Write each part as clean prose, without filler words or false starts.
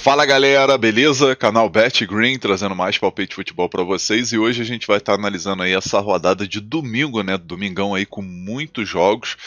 Fala galera, beleza? Canal Bet Green trazendo mais palpite de futebol para vocês e hoje a gente vai estar analisando aí essa rodada de domingo, né? Domingão aí com muitos jogos.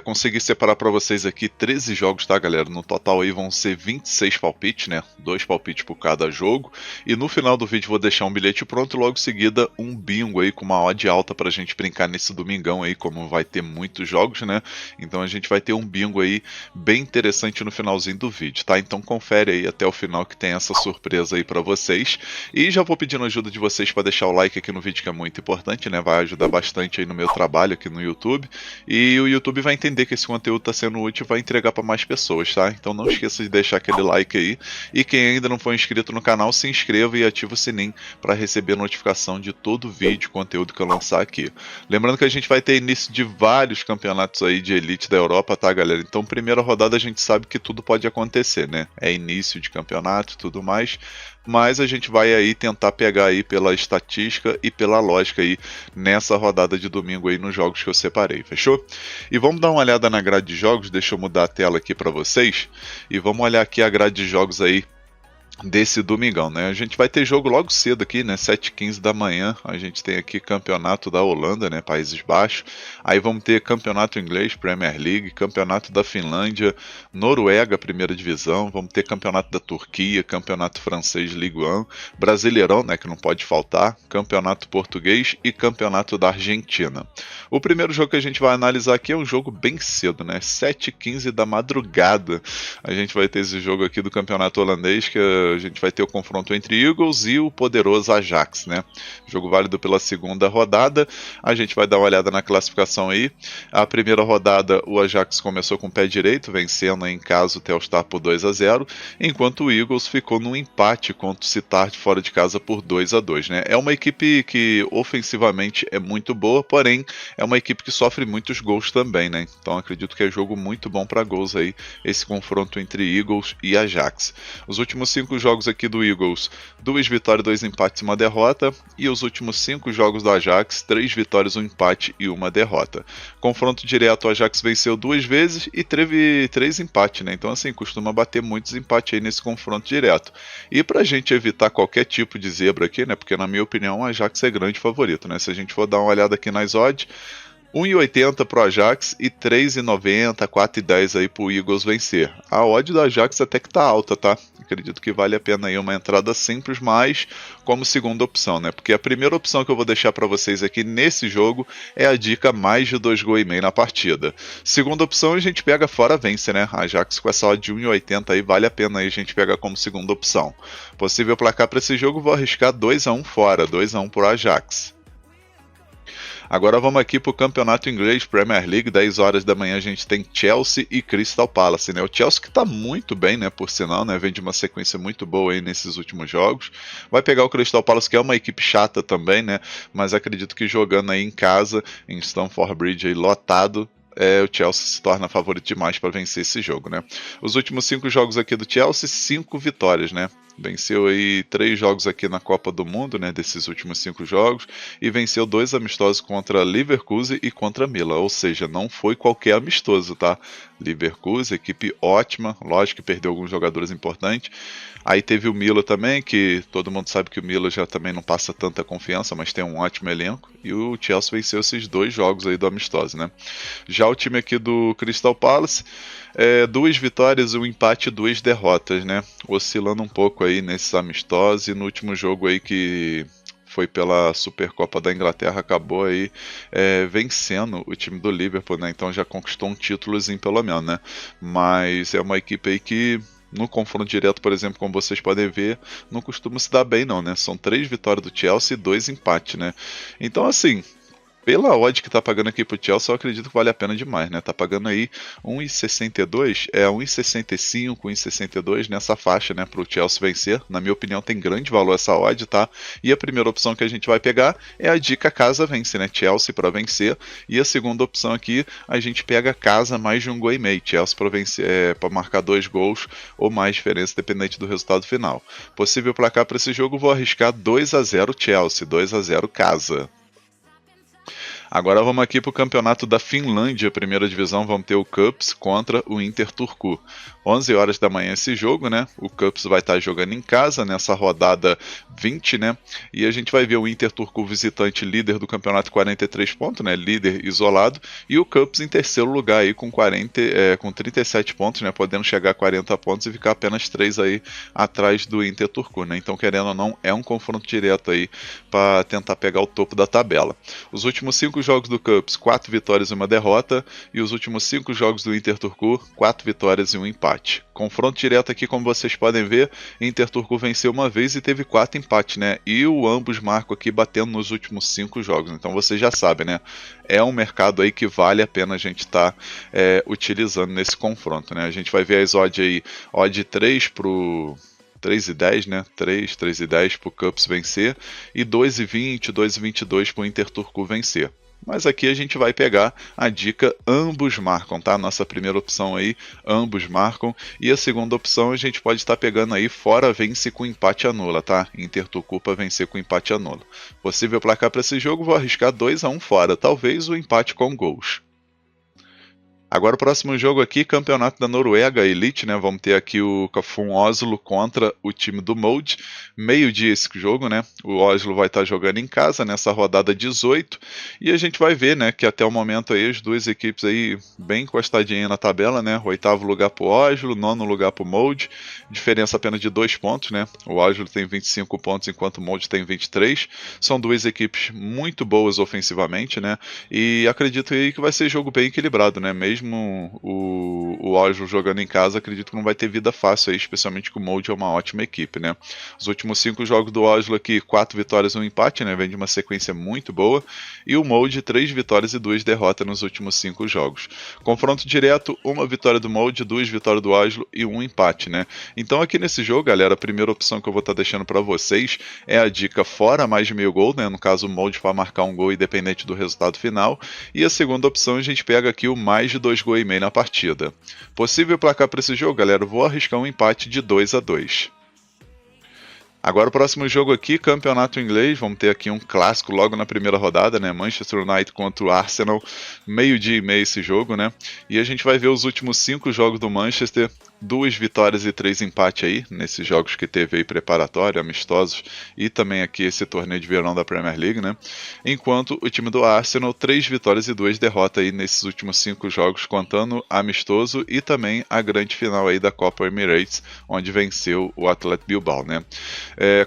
Consegui separar para vocês aqui 13 jogos, tá galera? No total aí vão ser 26 palpites, né? 2 palpites por cada jogo. E no final do vídeo vou deixar um bilhete pronto e logo em seguida um bingo aí com uma odd alta pra gente brincar nesse domingão aí, como vai ter muitos jogos, né? Então a gente vai ter um bingo aí bem interessante no finalzinho do vídeo, tá? Então confere aí até o final que tem essa surpresa aí pra vocês. E já vou pedindo ajuda de vocês para deixar o like aqui no vídeo, que é muito importante, né? Vai ajudar bastante aí no meu trabalho aqui no YouTube. E o YouTube vai entender que esse conteúdo tá sendo útil e vai entregar para mais pessoas, tá? Então não esqueça de deixar aquele like aí. E quem ainda não for inscrito no canal, se inscreva e ativa o sininho para receber notificação de todo vídeo, conteúdo que eu lançar aqui. Lembrando que a gente vai ter início de vários campeonatos aí de elite da Europa, tá galera? Então primeira rodada a gente sabe que tudo pode acontecer, né? É início de campeonato e tudo mais, mas a gente vai aí tentar pegar aí pela estatística e pela lógica aí nessa rodada de domingo aí nos jogos que eu separei, fechou? E vamos dar uma olhada na grade de jogos, deixa eu mudar a tela aqui para vocês, e vamos olhar aqui a grade de jogos aí desse domingão, né? A gente vai ter jogo logo cedo aqui, né? 7h15 da manhã. A gente tem aqui campeonato da Holanda, né? Países Baixos. Aí vamos ter campeonato inglês, Premier League, campeonato da Finlândia, Noruega, primeira divisão. Vamos ter campeonato da Turquia, campeonato francês, Ligue 1, Brasileirão, né? Que não pode faltar, campeonato português e campeonato da Argentina. O primeiro jogo que a gente vai analisar aqui é um jogo bem cedo, né? 7h15 da madrugada. A gente vai ter esse jogo aqui do campeonato holandês, que a gente vai ter o confronto entre Eagles e o poderoso Ajax, né? Jogo válido pela segunda rodada. A gente vai dar uma olhada na classificação aí. A primeira rodada o Ajax começou com o pé direito, vencendo em casa o Telstar por 2-0, enquanto o Eagles ficou num empate contra o Sittard fora de casa por 2-2, né? É uma equipe que ofensivamente é muito boa, porém é uma equipe que sofre muitos gols também, né? Então acredito que é jogo muito bom para gols aí, esse confronto entre Eagles e Ajax. Os últimos 5 jogos aqui do Eagles, 2 vitórias, 2 empates e 1 derrota, e os últimos 5 jogos do Ajax, 3 vitórias, 1 empate e 1 derrota. Confronto direto, o Ajax venceu 2 vezes e teve 3 empates, né? Então assim, costuma bater muitos empates aí nesse confronto direto. E pra gente evitar qualquer tipo de zebra aqui, né? Porque na minha opinião o Ajax é grande favorito, né? Se a gente for dar uma olhada aqui nas odds, 1,80 pro Ajax e 3,90, 4,10 aí pro Eagles vencer. A odd do Ajax até que tá alta, tá? Acredito que vale a pena aí uma entrada simples, mas como segunda opção, né? Porque a primeira opção que eu vou deixar para vocês aqui nesse jogo é a dica mais de 2,5 gols na partida. Segunda opção a gente pega fora vence, né? Ajax com essa odd de 1,80 aí vale a pena aí a gente pegar como segunda opção. Possível placar para esse jogo, vou arriscar 2-1 fora, 2-1 pro Ajax. Agora vamos aqui para o campeonato inglês, Premier League, 10 horas da manhã a gente tem Chelsea e Crystal Palace, né? O Chelsea que está muito bem, né? Por sinal, né? Vem de uma sequência muito boa aí nesses últimos jogos. Vai pegar o Crystal Palace, que é uma equipe chata também, né? Mas acredito que jogando aí em casa, em Stamford Bridge aí lotado, o Chelsea se torna favorito demais para vencer esse jogo, né? Os últimos 5 jogos aqui do Chelsea, 5 vitórias, né? Venceu aí 3 jogos aqui na Copa do Mundo, né, desses últimos 5 jogos, e venceu 2 amistosos contra Leverkusen e contra Milan, ou seja, não foi qualquer amistoso, tá? Leverkusen, equipe ótima, lógico que perdeu alguns jogadores importantes. Aí teve o Milan também, que todo mundo sabe que o Milan já também não passa tanta confiança, mas tem um ótimo elenco, e o Chelsea venceu esses 2 jogos aí do amistoso, né? Já o time aqui do Crystal Palace, 2 vitórias, 1 empate e 2 derrotas, né? Oscilando um pouco aí nesses amistosos, e no último jogo aí que foi pela Supercopa da Inglaterra, acabou aí vencendo o time do Liverpool, né? Então já conquistou um títulozinho pelo menos, né? Mas é uma equipe aí que no confronto direto, por exemplo, como vocês podem ver, não costuma se dar bem não, né? São 3 vitórias do Chelsea e 2 empates, né? Então assim, pela odd que tá pagando aqui pro Chelsea, eu acredito que vale a pena demais, né? Tá pagando aí 1,62, 1,65, 1,62 nessa faixa, né, pro Chelsea vencer. Na minha opinião, tem grande valor essa odd, tá? E a primeira opção que a gente vai pegar é a dica casa vence, né? Chelsea para vencer. E a segunda opção aqui, a gente pega casa mais de um gol e meio. Chelsea para vencer, para marcar 2 gols ou mais diferença, dependente do resultado final. Possível placar para esse jogo, vou arriscar 2-0 Chelsea, 2-0 casa. Agora vamos aqui para o campeonato da Finlândia, primeira divisão, vamos ter o Cups contra o Inter Turku. 11 horas da manhã esse jogo, né? O Cups vai estar jogando em casa nessa rodada 20, né? E a gente vai ver o Inter Turku visitante líder do campeonato 43 pontos, né? Líder isolado, e o Cups em terceiro lugar aí com 37 pontos, né? Podendo chegar a 40 pontos e ficar apenas 3 aí atrás do Inter Turku, né? Então, querendo ou não, é um confronto direto aí para tentar pegar o topo da tabela. Os últimos 5 jogos do Cups, 4 vitórias e 1 derrota, e os últimos 5 jogos do Inter Turku, 4 vitórias e 1 empate. Confronto direto aqui, como vocês podem ver, Inter Turku venceu uma vez e teve 4 empates, né? E o ambos marcam aqui batendo nos últimos 5 jogos. Então você já sabe, né? É um mercado aí que vale a pena a gente estar utilizando nesse confronto, né? A gente vai ver as odds aí, odd 3 pro 3,10, né? 3,10 para o Cups vencer e 2,20, 2,22 para o Inter Turku vencer. Mas aqui a gente vai pegar a dica ambos marcam, tá? Nossa primeira opção aí, ambos marcam. E a segunda opção a gente pode estar pegando aí fora vence com empate anula, tá? Inter Turku para vencer com empate anula. Possível placar para esse jogo, vou arriscar 2-1 fora, talvez o empate com gols. Agora o próximo jogo aqui, campeonato da Noruega Elite, né? Vamos ter aqui o Kafun Oslo contra o time do Molde. Meio-dia esse jogo, né? O Oslo vai estar jogando em casa nessa rodada 18. E a gente vai ver, né, que até o momento aí as duas equipes aí bem encostadinhas na tabela, né? 8º lugar pro Oslo, 9º lugar pro Molde. Diferença apenas de 2 pontos, né? O Oslo tem 25 pontos enquanto o Molde tem 23. São duas equipes muito boas ofensivamente, né? E acredito aí que vai ser jogo bem equilibrado, né? Mesmo o Oslo jogando em casa, acredito que não vai ter vida fácil aí, especialmente que o Molde é uma ótima equipe, né? Os últimos 5 jogos do Oslo aqui, 4 vitórias e 1 empate, né? Vem de uma sequência muito boa. E o Molde, 3 vitórias e 2 derrotas nos últimos 5 jogos. Confronto direto, 1 vitória do Molde, 2 vitórias do Oslo e 1 empate, né? Então aqui nesse jogo, galera, a primeira opção que eu vou estar deixando para vocês é a dica fora mais de meio gol, né? No caso, o Molde para marcar um gol independente do resultado final. E a segunda opção a gente pega aqui o mais de 2 gols e meio na partida. Possível placar para esse jogo, galera, eu vou arriscar um empate de 2-2. Agora o próximo jogo aqui, campeonato inglês, vamos ter aqui um clássico logo na primeira rodada, né? Manchester United contra o Arsenal, 12h30 esse jogo, né? E a gente vai ver os últimos 5 jogos do Manchester, 2 vitórias e 3 empates aí, nesses jogos que teve aí preparatório, amistosos, e também aqui esse torneio de verão da Premier League, né? Enquanto o time do Arsenal, 3 vitórias e 2 derrotas aí nesses últimos 5 jogos, contando amistoso e também a grande final aí da Copa Emirates, onde venceu o Athletic Bilbao, né?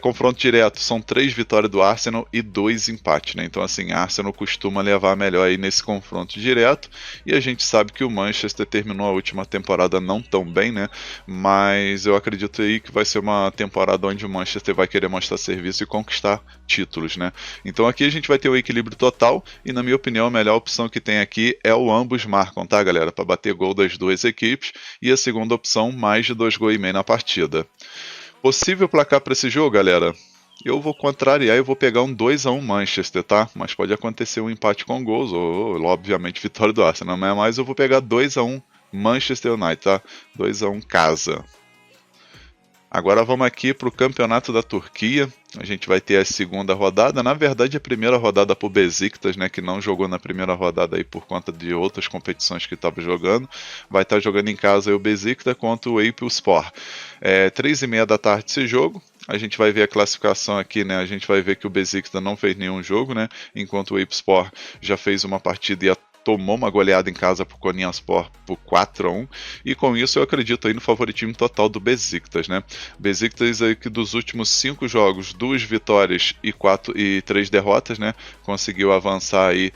Confronto direto, são 3 vitórias do Arsenal e 2 empates, né? Então assim, Arsenal costuma levar melhor aí nesse confronto direto, e a gente sabe que o Manchester terminou a última temporada não tão bem, né? Mas eu acredito aí que vai ser uma temporada onde o Manchester vai querer mostrar serviço e conquistar títulos, né? Então aqui a gente vai ter o equilíbrio total, e na minha opinião a melhor opção que tem aqui é o ambos marcam, tá, galera? Para bater gol das duas equipes, e a segunda opção, mais de 2 gols e meio na partida. Possível placar para esse jogo, galera? Eu vou contrariar e vou pegar um 2-1 Manchester, tá? Mas pode acontecer um empate com gols, ou obviamente vitória do Arsenal, mas eu vou pegar 2-1 Manchester United, tá? 2-1 casa. Agora vamos aqui para o campeonato da Turquia. A gente vai ter a segunda rodada. Na verdade, a primeira rodada para o Besiktas, né, que não jogou na primeira rodada aí por conta de outras competições que estava jogando. Vai estar jogando em casa aí o Besiktas contra o Eyüpspor. 3h30 da tarde esse jogo. A gente vai ver a classificação aqui, né? A gente vai ver que o Besiktas não fez nenhum jogo, né? Enquanto o Eyüpspor já fez uma partida e tomou uma goleada em casa para o Konyaspor por 4-1, e com isso eu acredito aí no favoritismo total do Besiktas, né? Besiktas aí que dos últimos 5 jogos, 2 vitórias e 3 derrotas, né? Conseguiu avançar aí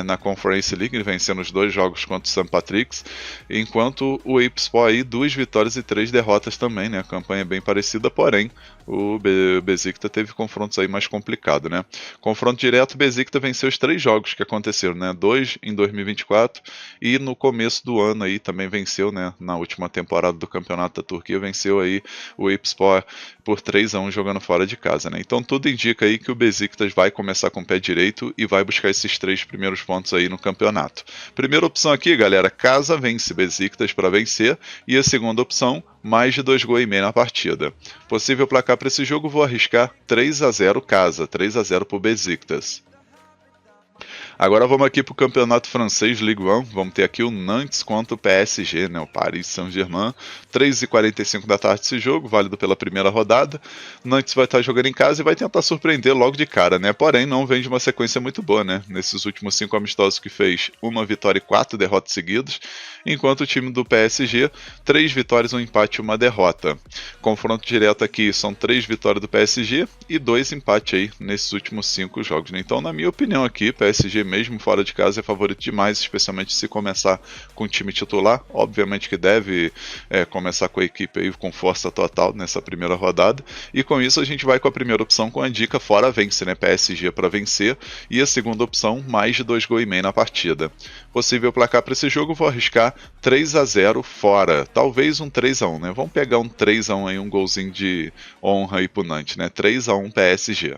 na Conference League, vencendo os 2 jogos contra o St. Patrick's, enquanto o Eyüpspor aí 2 vitórias e 3 derrotas também, né? A campanha é bem parecida, porém o Besiktas teve confrontos aí mais complicados, né? Confronto direto, o Besiktas venceu os 3 jogos que aconteceram, né? 2 em 2024 e no começo do ano aí também venceu, né? Na última temporada do Campeonato da Turquia, venceu aí o Eyüpspor por 3-1 jogando fora de casa, né? Então tudo indica aí que o Besiktas vai começar com o pé direito e vai buscar esses 3 primeiros pontos aí no campeonato. Primeira opção aqui, galera, casa vence Besiktas para vencer, e a segunda opção, mais de 2,5 gols na partida. Possível placar para esse jogo, vou arriscar 3-0 casa, 3-0 para o Besiktas. Agora vamos aqui para o campeonato francês, Ligue 1. Vamos ter aqui o Nantes contra o PSG, né? O Paris Saint-Germain. 3h45 da tarde esse jogo, válido pela primeira rodada. Nantes vai estar jogando em casa e vai tentar surpreender logo de cara, né? Porém, não vem de uma sequência muito boa, né? Nesses últimos 5 amistosos que fez, 1 vitória e 4 derrotas seguidas, enquanto o time do PSG, 3 vitórias, 1 empate e 1 derrota. Confronto direto aqui são 3 vitórias do PSG e 2 empates aí nesses últimos 5 jogos, né? Então, na minha opinião aqui, PSG mesmo fora de casa é favorito demais, especialmente se começar com o time titular. Obviamente que deve começar com a equipe aí com força total nessa primeira rodada, e com isso a gente vai com a primeira opção com a dica fora vence, né? PSG para vencer, e a segunda opção mais de 2,5 gols na partida. Possível placar para esse jogo, vou arriscar 3-0 fora, talvez um 3-1, né? Vamos pegar um 3-1 aí, um golzinho de honra aí pro Nantes, né? 3-1 PSG.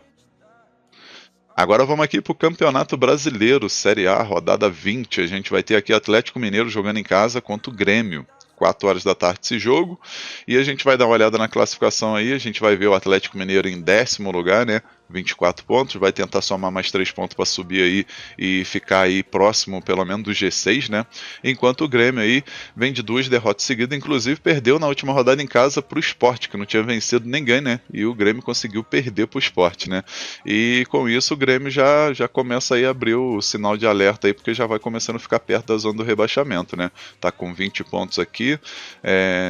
Agora vamos aqui para o Campeonato Brasileiro, Série A, rodada 20. A gente vai ter aqui Atlético Mineiro jogando em casa contra o Grêmio. 4 horas da tarde esse jogo. E a gente vai dar uma olhada na classificação aí. A gente vai ver o Atlético Mineiro em 10º lugar, né? 24 pontos, vai tentar somar mais 3 pontos para subir aí e ficar aí próximo pelo menos do G6, né? Enquanto o Grêmio aí vem de 2 derrotas seguidas, inclusive perdeu na última rodada em casa para o Sport, que não tinha vencido ninguém, né? E o Grêmio conseguiu perder para o Sport, né? E com isso o Grêmio já começa aí a abrir o sinal de alerta aí, porque já vai começando a ficar perto da zona do rebaixamento, né? Tá com 20 pontos aqui,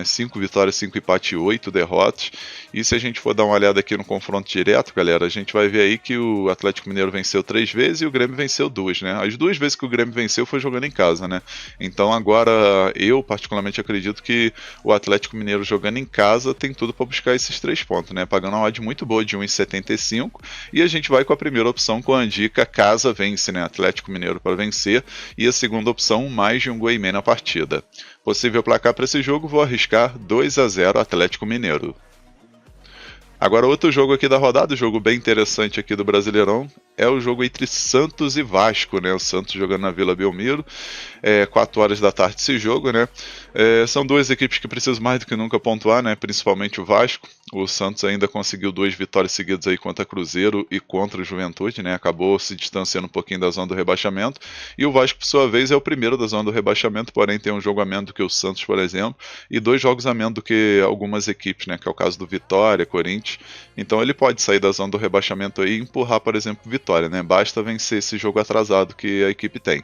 5 vitórias, 5 empates e 8 derrotas. E se a gente for dar uma olhada aqui no confronto direto, galera, a gente vai ver aí que o Atlético Mineiro venceu 3 vezes e o Grêmio venceu 2, né? As 2 vezes que o Grêmio venceu foi jogando em casa, né? Então agora eu particularmente acredito que o Atlético Mineiro jogando em casa tem tudo para buscar esses 3 pontos, né? Pagando uma odd muito boa de 1,75, e a gente vai com a primeira opção com a dica casa vence, né? Atlético Mineiro para vencer, e a segunda opção mais de 1,5 gols na partida. Possível placar para esse jogo, vou arriscar 2-0 Atlético Mineiro. Agora outro jogo aqui da rodada, jogo bem interessante aqui do Brasileirão, é o jogo entre Santos e Vasco, né? O Santos jogando na Vila Belmiro, 4 horas da tarde esse jogo, né? São 2 equipes que precisam mais do que nunca pontuar, né? Principalmente o Vasco. O Santos ainda conseguiu 2 vitórias seguidas aí contra Cruzeiro e contra o Juventude, né? Acabou se distanciando um pouquinho da zona do rebaixamento. E o Vasco, por sua vez, é o primeiro da zona do rebaixamento, porém tem um jogo a menos do que o Santos, por exemplo, e 2 jogos a menos do que algumas equipes, né? Que é o caso do Vitória, Corinthians. Então ele pode sair da zona do rebaixamento aí e empurrar, por exemplo, Vitória, né? Basta vencer esse jogo atrasado que a equipe tem.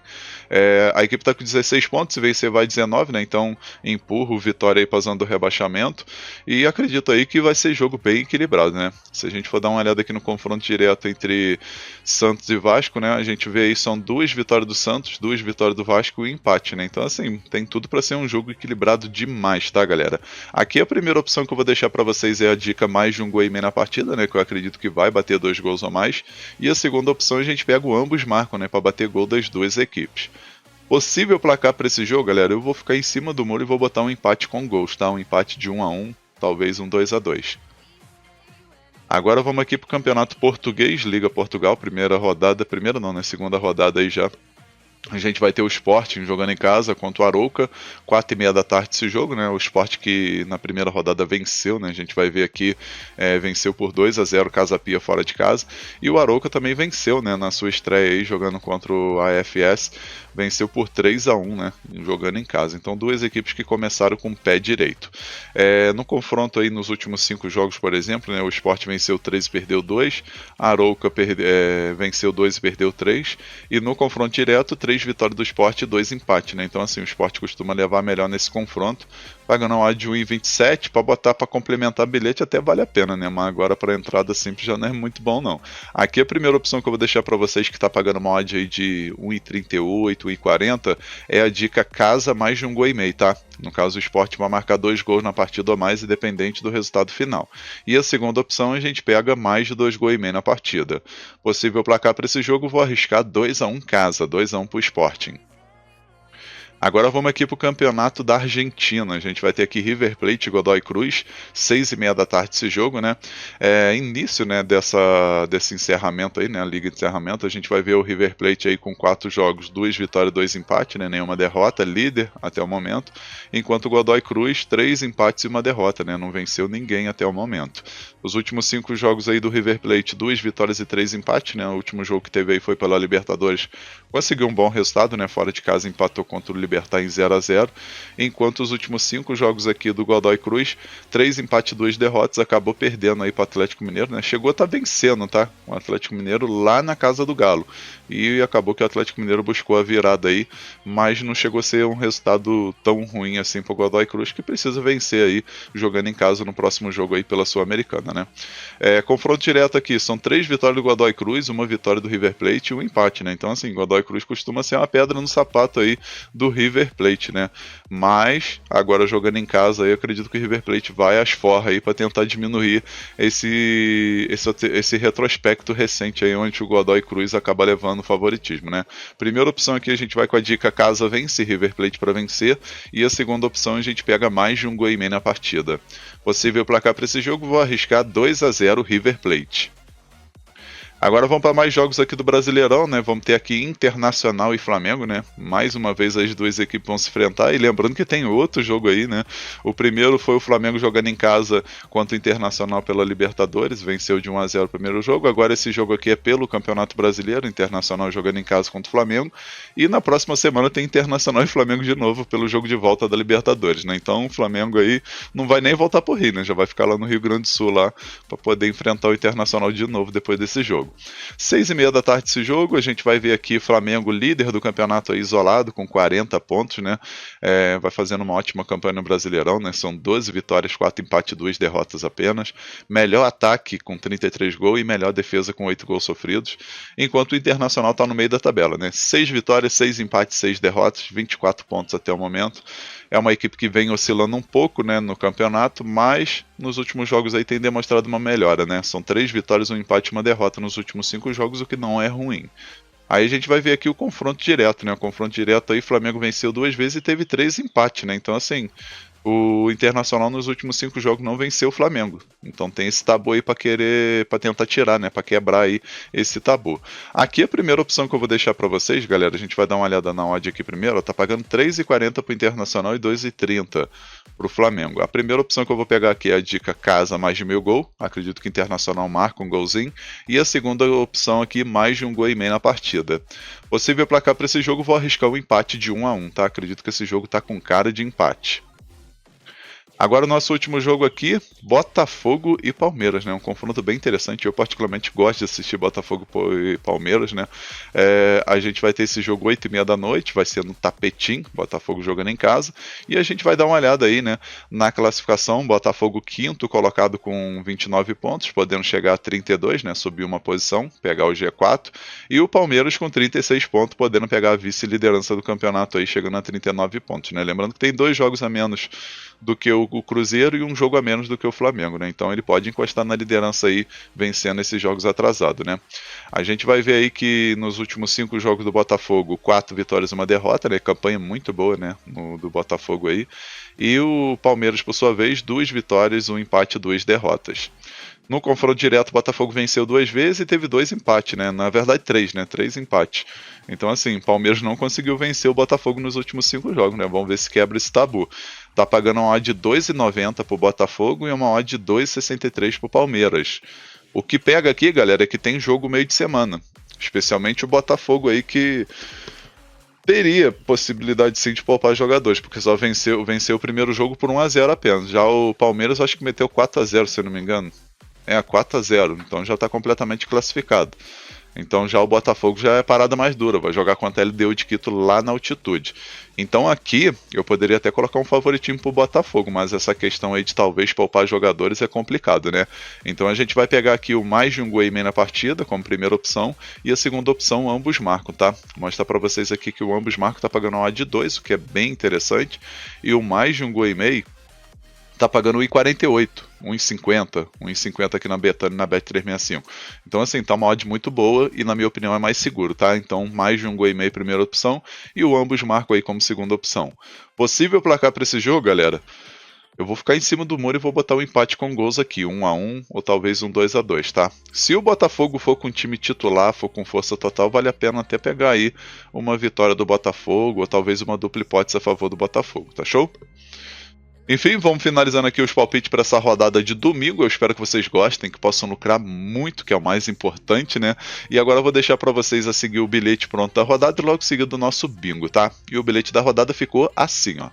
A equipe está com 16 pontos, se vencer vai 19, né? Então empurra o Vitória aí para a zona do rebaixamento, e acredito aí que vai ser jogo bem equilibrado, né? Se a gente for dar uma olhada aqui no confronto direto entre Santos e Vasco, né? A gente vê aí são 2 vitórias do Santos, 2 vitórias do Vasco e empate, né? Então assim, tem tudo para ser um jogo equilibrado demais, tá, galera? Aqui a primeira opção que eu vou deixar para vocês é a dica mais de 1,5 gols na partida, né? Que eu acredito que vai bater 2 gols ou mais. E a segunda opção a gente pega o ambos marcam, né? Para bater gol das 2 equipes. Possível placar para esse jogo, galera, eu vou ficar em cima do muro e vou botar um empate com gols, tá? Um empate de 1-1, talvez um 2-2. Agora vamos aqui para o Campeonato Português, Liga Portugal, primeira rodada, primeira não, né? Segunda rodada aí já. A gente vai ter o Sporting jogando em casa contra o Arouca, 4h30 da tarde esse jogo, né? O Sport que na primeira rodada venceu, né? A gente vai ver aqui, venceu por 2-0 Casa Pia fora de casa. E o Arouca também venceu, né? Na sua estreia aí, jogando contra o AFS, venceu por 3-1, né? Jogando em casa. Então 2 equipes que começaram com o pé direito. No confronto aí nos últimos 5 jogos, por exemplo, né? O Sport venceu 3 e perdeu 2. A Arouca venceu 2 e perdeu 3. E no confronto direto, 3 3 vitórias do Sport e 2 empates, né? Então assim, o Sport costuma levar melhor nesse confronto, pagando uma odd de 1,27 para botar para complementar bilhete até vale a pena, né? Mas agora para entrada simples já não é muito bom não. Aqui a primeira opção que eu vou deixar para vocês que está pagando uma odd aí de 1,38, 1,40 é a dica casa mais de um gol e meio, tá? No caso, o Sport vai marcar 2 gols na partida ou mais, independente do resultado final. E a segunda opção, a gente pega mais de 2 gols e meio na partida. Possível placar para esse jogo, vou arriscar 2-1 casa, 2-1 para o Sporting. Agora vamos aqui para o campeonato da Argentina. A gente vai ter aqui River Plate e Godoy Cruz, 6h30 da tarde esse jogo, né? Início, né, desse encerramento aí, né? A liga de encerramento, a gente vai ver o River Plate aí com 4 jogos, 2 vitórias, 2 empates, né? Nenhuma derrota, líder até o momento. Enquanto o Godoy Cruz, 3 empates e 1 derrota, né? Não venceu ninguém até o momento. Os últimos 5 jogos aí do River Plate, 2 vitórias e 3 empates, né? O último jogo que teve aí foi pela Libertadores. Conseguiu um bom resultado, né? Fora de casa empatou contra o Libertar em 0-0, enquanto os últimos 5 jogos aqui do Godoy Cruz, 3 empates e 2 derrotas, acabou perdendo aí para o Atlético Mineiro, né? Chegou a estar vencendo, tá? O Atlético Mineiro lá na casa do Galo, e acabou que o Atlético Mineiro buscou a virada aí, mas não chegou a ser um resultado tão ruim assim para o Godoy Cruz, que precisa vencer aí, jogando em casa no próximo jogo aí pela Sul-Americana, né? Confronto direto aqui, são 3 vitórias do Godoy Cruz, 1 vitória do River Plate e 1 empate, né? Então assim, Godoy Cruz costuma ser uma pedra no sapato aí do River Plate, né? Mas agora jogando em casa, eu acredito que o River Plate vai às forras aí para tentar diminuir esse retrospecto recente aí onde o Godoy Cruz acaba levando o favoritismo, né? Primeira opção aqui a gente vai com a dica casa vence, River Plate para vencer, e a segunda opção a gente pega mais de um gol e meio na partida. Possível placar para esse jogo, vou arriscar 2-0 River Plate. Agora vamos para mais jogos aqui do Brasileirão, né? Vamos ter aqui Internacional e Flamengo, né? Mais uma vez as duas equipes vão se enfrentar. E lembrando que tem outro jogo aí, né? O primeiro foi o Flamengo jogando em casa contra o Internacional pela Libertadores. Venceu de 1-0 o primeiro jogo. Agora esse jogo aqui é pelo Campeonato Brasileiro. Internacional jogando em casa contra o Flamengo. E na próxima semana tem Internacional e Flamengo de novo pelo jogo de volta da Libertadores, né? Então o Flamengo aí não vai nem voltar pro Rio, né? Já vai ficar lá no Rio Grande do Sul lá para poder enfrentar o Internacional de novo depois desse jogo. 6h30 da tarde esse jogo, a gente vai ver aqui Flamengo líder do campeonato aí, isolado com 40 pontos, né? Vai fazendo uma ótima campanha no Brasileirão, né? São 12 vitórias, 4 empates e 2 derrotas apenas. Melhor ataque com 33 gols e melhor defesa com 8 gols sofridos. Enquanto o Internacional está no meio da tabela, né? 6 vitórias, 6 empates, 6 derrotas, 24 pontos até o momento. É uma equipe que vem oscilando um pouco, né, no campeonato, mas nos últimos jogos aí tem demonstrado uma melhora, né? São 3 vitórias, 1 empate e 1 derrota nos últimos 5 jogos, o que não é ruim. Aí a gente vai ver aqui o confronto direto, né? O confronto direto aí, o Flamengo venceu 2 vezes e teve 3 empates, né? Então assim, o Internacional nos últimos 5 jogos não venceu o Flamengo. Então tem esse tabu aí para tentar tirar, né? Para quebrar aí esse tabu. Aqui a primeira opção que eu vou deixar para vocês, galera, a gente vai dar uma olhada na odd aqui primeiro. Tá pagando 3,40 pro Internacional e 2,30 pro Flamengo. A primeira opção que eu vou pegar aqui é a dica casa mais de 1.000 gol. Acredito que o Internacional marca um golzinho. E a segunda opção aqui, mais de um gol e meio na partida. Possível placar para esse jogo, vou arriscar o empate de 1-1, tá? Acredito que esse jogo tá com cara de empate. Agora o nosso último jogo aqui, Botafogo e Palmeiras, né? Um confronto bem interessante. Eu particularmente gosto de assistir Botafogo e Palmeiras, né? A gente vai ter esse jogo 8h30 da noite, vai ser no Tapetim, Botafogo jogando em casa. E a gente vai dar uma olhada aí, né? Na classificação, Botafogo quinto colocado com 29 pontos, podendo chegar a 32, né? Subir uma posição, pegar o G4. E o Palmeiras com 36 pontos, podendo pegar a vice-liderança do campeonato aí, chegando a 39 pontos, né? Lembrando que tem 2 jogos a menos do que o Cruzeiro e um jogo a menos do que o Flamengo, né? Então ele pode encostar na liderança aí, vencendo esses jogos atrasados, né? A gente vai ver aí que nos últimos 5 jogos do Botafogo, 4 vitórias e 1 derrota, né? Campanha muito boa, né? Do Botafogo aí. E o Palmeiras, por sua vez, 2 vitórias, 1 empate e 2 derrotas. No confronto direto, o Botafogo venceu 2 vezes e teve 2 empates, né? Na verdade, 3, né? 3 empates. Então, assim, o Palmeiras não conseguiu vencer o Botafogo nos últimos 5 jogos, né? Vamos ver se quebra esse tabu. Tá pagando uma odd de 2,90 pro Botafogo e uma odd de 2,63 pro Palmeiras. O que pega aqui, galera, é que tem jogo meio de semana. Especialmente o Botafogo aí que teria possibilidade sim de poupar jogadores, porque só venceu o primeiro jogo por 1-0 apenas. Já o Palmeiras acho que meteu 4-0, se eu não me engano. 4-0, então já está completamente classificado. Então já o Botafogo já é parada mais dura, vai jogar contra a LDU de Quito lá na altitude. Então aqui eu poderia até colocar um favoritismo pro Botafogo, mas essa questão aí de talvez poupar jogadores é complicado, né? Então a gente vai pegar aqui o mais de um gol e meio na partida como primeira opção e a segunda opção ambos marcam, tá? Vou mostrar para vocês aqui que o ambos marcam tá pagando uma odd de 2, o que é bem interessante, e o mais de um gol e meio tá pagando 1,48, 1,50, 1,50 aqui na Betano e na Bet365. Então, assim, tá uma odd muito boa e, na minha opinião, é mais seguro, tá? Então, mais de um gol e meio primeira opção e o ambos marcam aí como segunda opção. Possível placar para esse jogo, galera? Eu vou ficar em cima do muro e vou botar um empate com gols aqui, 1-1 ou talvez um 2-2, tá? Se o Botafogo for com time titular, for com força total, vale a pena até pegar aí uma vitória do Botafogo ou talvez uma dupla hipótese a favor do Botafogo, tá show? Enfim, vamos finalizando aqui os palpites para essa rodada de domingo. Eu espero que vocês gostem, que possam lucrar muito, que é o mais importante, né? E agora eu vou deixar para vocês a seguir o bilhete pronto da rodada e logo seguido do nosso bingo, tá? E o bilhete da rodada ficou assim, ó.